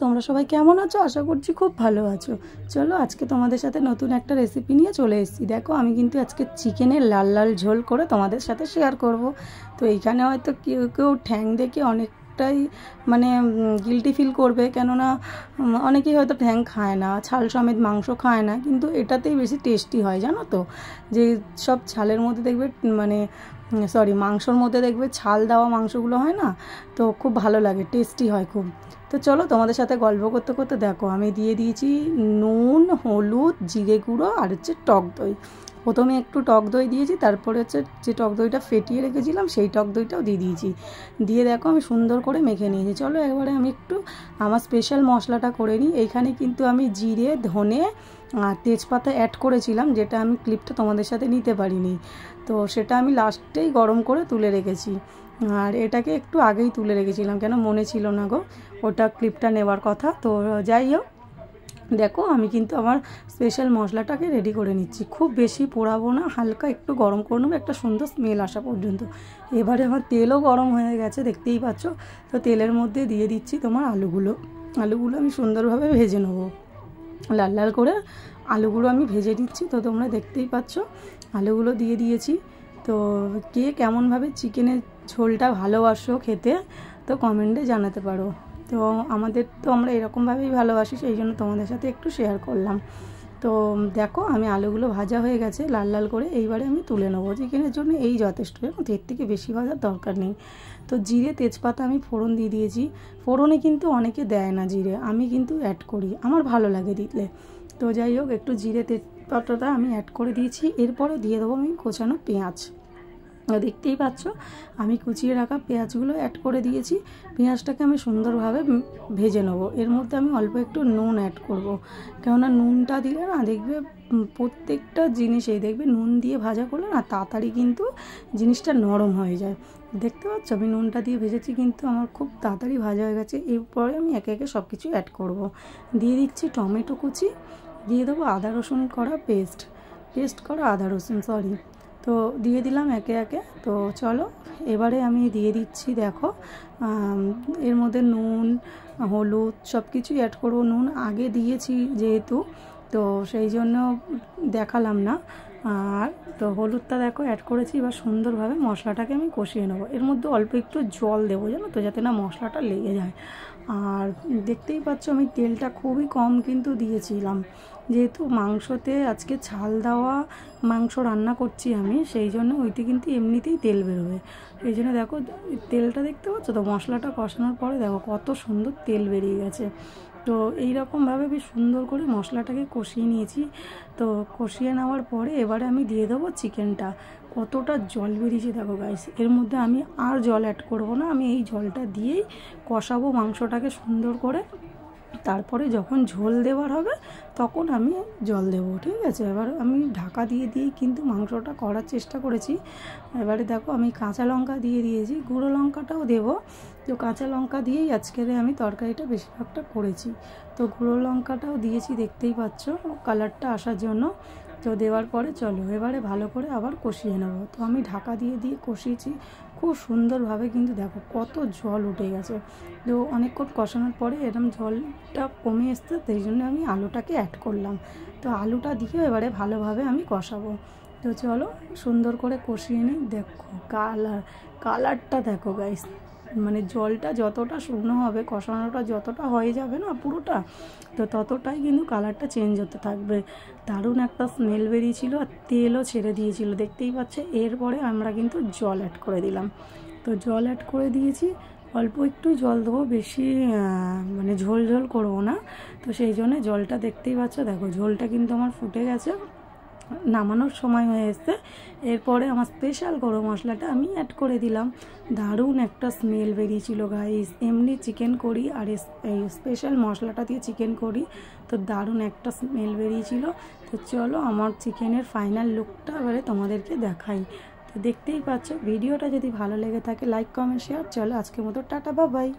তোমরা সবাই কেমন আছো? আশা করছি খুব ভালো আছো। চলো আজকে তোমাদের সাথে নতুন একটা রেসিপি নিয়ে চলে এসেছি। দেখো আমি কিন্তু আজকে চিকেনের লাল লাল ঝোল করে তোমাদের সাথে শেয়ার করব। তো এইখানে হয়তো কেউ কেউ ঠ্যাং দেখে অনেকটাই মানে গিল্টি ফিল করবে, কেননা অনেকেই হয়তো ঠ্যাং খায় না, ছাল সমেত মাংস খায় না, কিন্তু এটাতেই বেশি টেস্টি হয় জানো তো। যে সব ছালের মধ্যে দেখবে মাংসর মধ্যে দেখবে ছাল দেওয়া মাংসগুলো হয় না, তো খুব ভালো লাগে, টেস্টি হয় খুব। তো চলো তোমাদের সাথে গল্প করতে করতে দেখো আমি দিয়ে দিয়েছি নুন, হলুদ, জিরে গুঁড়ো আর টক দই। প্রথমে একটু টক দই দিয়েছি, তারপরে যে টক দইটা ফেটিয়ে রেখেছিলাম সেই টক দইটাও দিয়ে দিয়েছি। দিয়ে দেখো আমি সুন্দর করে মেখে নিয়েছি। চলো এবারে আমি একটু আমার স্পেশাল মশলাটা করে নিই। এইখানে কিন্তু আমি জিরে, ধনে আর তেজপাতা অ্যাড করেছিলাম, যেটা আমি ক্লিপটা তোমাদের সাথে নিতে পারিনি। তো সেটা আমি লাস্টেই গরম করে তুলে রেখেছি, আর এটাকে একটু আগেই তুলে রেখেছিলাম, কেন মনে ছিল না গো ওটা ক্লিপটা নেওয়ার কথা। তো যাই হোক, দেখো আমি কিন্তু আমার স্পেশাল মশলাটাকে রেডি করে নিচ্ছি। খুব বেশি পোড়াবো না, হালকা একটু গরম করে নেবো, একটা সুন্দর স্মেল আসা পর্যন্ত। এবারে আমার তেলও গরম হয়ে গেছে, দেখতেই পাচ্ছ। তো তেলের মধ্যে দিয়ে দিচ্ছি তোমার আলুগুলো আমি সুন্দরভাবে ভেজে নেবো, লাল লাল করে আলুগুলো আমি ভেজে দিচ্ছি। তো তোমরা দেখতেই পাচ্ছ আলুগুলো দিয়ে দিয়েছি। তো কে কেমনভাবে চিকেনের ঝোলটা ভালোবাসো খেতে, তো কমেন্টে জানাতে পারো। তো আমরা এরকমভাবেই ভালোবাসি, সেই জন্য তোমাদের সাথে একটু শেয়ার করলাম। তো দেখো আমি আলুগুলো ভাজা হয়ে গেছে লাল লাল করে, এইবারে আমি তুলে নেবো। চিকেনের জন্য এই যথেষ্ট, এর থেকে বেশি ভাজার দরকার নেই। তো জিরে তেজপাতা আমি ফোড়ন দিয়ে দিয়েছি। ফোড়নে কিন্তু অনেকে দেয় না জিরে, আমি কিন্তু অ্যাড করি, আমার ভালো লাগে দিলে। তো যাই হোক, একটু জিরে তেজপাতাটা আমি অ্যাড করে দিয়েছি। এরপরে দিয়ে দেবো আমি কোচানো পেঁয়াজ। দেখতেই পাচ্ছ আমি কুচিয়ে রাখা পেঁয়াজগুলো অ্যাড করে দিয়েছি। পেঁয়াজটাকে আমি সুন্দরভাবে ভেজে নেব। এর মধ্যে আমি অল্প একটু নুন অ্যাড করব, কেননা নুনটা দিলে না দেখবে প্রত্যেকটা জিনিসেই দেখবে নুন দিয়ে ভাজা করলে না তাড়াতাড়ি কিন্তু জিনিসটা নরম হয়ে যায়। দেখতে পাচ্ছ আমি নুনটা দিয়ে ভেজেছি, কিন্তু আমার খুব তাড়াতাড়ি ভাজা হয়ে গেছে। এরপরে আমি একে একে সব কিছু অ্যাড করব। দিয়ে দিচ্ছি টমেটো কুচি, দিয়ে দেবো আদা রসুন করা পেস্ট করা আদা রসুন তো দিয়ে দিলাম একে একে। তো চলো এবারে আমি দিয়ে দিচ্ছি, দেখো এর মধ্যে নুন, হলুদ সব কিছুই অ্যাড করবো। নুন আগে দিয়েছি যেহেতু, তো সেই জন্য দেখালাম না। আর তো হলুদটা দেখো অ্যাড করেছি। এবার সুন্দরভাবে মশলাটাকে আমি কষিয়ে নেবো। এর মধ্যে অল্প একটু জল দেবো জানো তো, যাতে না মশলাটা লেগে যায়। আর দেখতেই পাচ্ছ আমি তেলটা খুবই কম কিন্তু দিয়েছিলাম, যেহেতু মাংসতে আজকে ছাল দেওয়া মাংস রান্না করছি আমি, সেই জন্য ওইতে কিন্তু এমনিতেই তেল বেরোবে। সেই জন্য দেখো তেলটা দেখতে পাচ্ছ তো, মশলাটা কষানোর পরে দেখো কত সুন্দর তেল বেরিয়ে গেছে। তো এইরকমভাবে বেশ সুন্দর করে মশলাটাকে কষিয়ে নিয়েছি। তো কষিয়ে নেওয়ার পরে এবারে আমি দিয়ে দেবো চিকেনটা। কতটা জল বেরিয়েছে দেখো গাইস। এর মধ্যে আমি আর জল অ্যাড করব না, আমি এই জলটা দিয়েই কষাবো মাংসটাকে সুন্দর করে। তারপরে যখন ঝোল দেওয়ার হবে তখন আমি জল দেবো, ঠিক আছে। এবার আমি ঢাকা দিয়ে কিন্তু মাংসটা করার চেষ্টা করেছি। এবারে দেখো আমি কাঁচা লঙ্কা দিয়ে দিয়েছি, গুঁড়ো লঙ্কাটাও দেবো। তো কাঁচা লঙ্কা দিয়েই আজকের আমি তরকারিটা বেশিরভাগটা করেছি। তো গুঁড়ো লঙ্কাটাও দিয়েছি, দেখতেই পাচ্ছ কালারটা আসার জন্য। তো দেওয়ার পরে চলো এবারে ভালো করে আবার কষিয়ে নেবো। তো আমি ঢাকা দিয়ে কষিয়েছি খুব সুন্দরভাবে, কিন্তু দেখো কত জল উঠে গেছে। তো অনেকক্ষণ কষানোর পরে এরকম জলটা কমে এসছে, সেই জন্য আমি আলুটাকে অ্যাড করলাম। তো আলুটা দিয়ে এবারে ভালোভাবে আমি কষাবো। তো চলো সুন্দর করে কষিয়ে নিই। দেখো কালারটা দেখো গাইস, মানে জলটা যতটা শুকনো হবে, কষানোটা যতটা হয়ে যাবে না পুরোটা, তো ততটাই কিন্তু কালারটা চেঞ্জ হতে থাকবে। দারুণ একটা স্মেল বেরিয়েছিল আর তেলও ছেড়ে দিয়েছিল, দেখতেই পাচ্ছে। এরপরে আমরা কিন্তু জল অ্যাড করে দিলাম। তো জল অ্যাড করে দিয়েছি, অল্প একটু জল দেবো, বেশি মানে ঝোল করবো না। তো সেই জন্য জলটা দেখতেই পাচ্ছ, দেখো ঝোলটা কিন্তু আমার ফুটে গেছে, নামানোর সময় হয়ে এসছে। এরপরে আমার স্পেশাল গরম মশলাটা আমি অ্যাড করে দিলাম। দারুণ একটা স্মেল বেরিয়েছিল গাইস। এমনি চিকেন করি আর এই স্পেশাল মশলাটা দিয়ে চিকেন করি, তো দারুণ একটা স্মেল বেরিয়েছিল। তো চলো আমার চিকেনের ফাইনাল লুকটা এবারে তোমাদেরকে দেখাই। তো দেখতেই পাচ্ছ, ভিডিওটা যদি ভালো লেগে থাকে লাইক কমেন্ট শেয়ার। চলো আজকের মতো টাটা, বাই বাই।